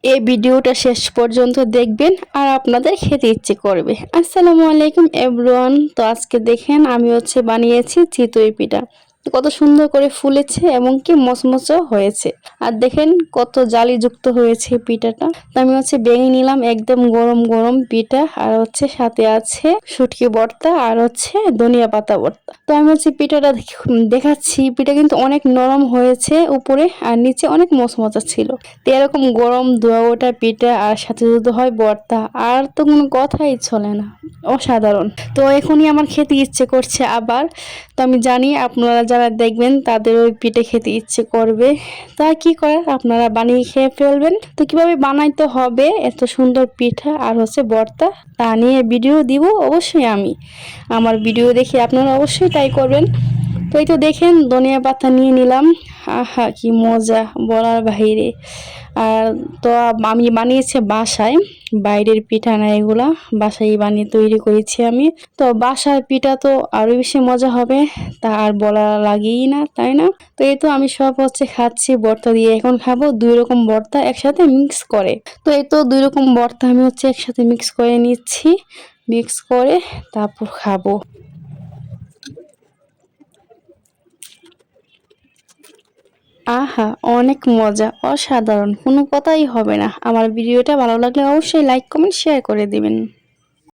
এই ভিডিওটা শেষ পর্যন্ত দেখবেন আর আপনাদের খেতে ইচ্ছে করবে। আসসালামু আলাইকুম এভরিওয়ান। তো আজকে দেখেন আমি বানিয়েছি চিতই পিঠা। তো কত সুন্দর করে ফুলেছে এবং কি মচমচও হয়েছে। আর দেখেন কত জালিযুক্ত হয়েছে পিঠাটা। তো আমি ভেঙে নিলাম একদম গরম গরম পিঠা, আর সাথে আছে শুটকি ভর্তা আর ধনিয়া পাতা ভর্তা। তো আমি পিঠাটা দেখাচ্ছি। পিঠা কিন্তু অনেক নরম হয়েছে উপরে, আর নিচে অনেক মচমচা ছিল। তো এরকম গরম ধোয়া ওঠা পিঠা আর সাথে যদি হয় ভর্তা, আর তো কোনো কথাই চলে না, অসাধারণ। তো এখনই আমার খেতে ইচ্ছে করছে আবার। তো আমি জানি আপনারা যারা দেখবেন তাদের ওই পিঠে খেতে ইচ্ছে করবে। তা কি করার, আপনারা বানিয়ে খেয়ে ফেলবেন। তো কিভাবে বানাইতে হবে এত সুন্দর পিঠা আর ভর্তা, তা নিয়ে ভিডিও দিব অবশ্যই আমি। আমার ভিডিও দেখে আপনারা অবশ্যই ট্রাই করবেন। তো এই তো দেখেন ধনিয়া পাতা নিয়ে নিলাম। আহা কি মজা, বলার বাইরে। আর তো আমি বানিয়েছি বাসায়, বাইরের পিঠা না এগুলা, বাসায় বানিয়ে তৈরি করেছি আমি। তো বাসার পিঠা তো আরো বেশি মজা হবে, তা আর বলা লাগেই না, তাই না? তো এই তো আমি সব খাচ্ছি ভর্তা দিয়ে। এখন খাবো 2 রকম ভর্তা একসাথে মিক্স করে। তো এই তো 2 রকম ভর্তা আমি একসাথে মিক্স করে নিচ্ছি। মিক্স করে তারপর খাবো। আহা অনেক মজা, অসাধারণ, কোনো কথাই হবে না। আমার ভিডিওটা ভালো লাগলে অবশ্যই লাইক কমেন্ট শেয়ার করে দিবেন।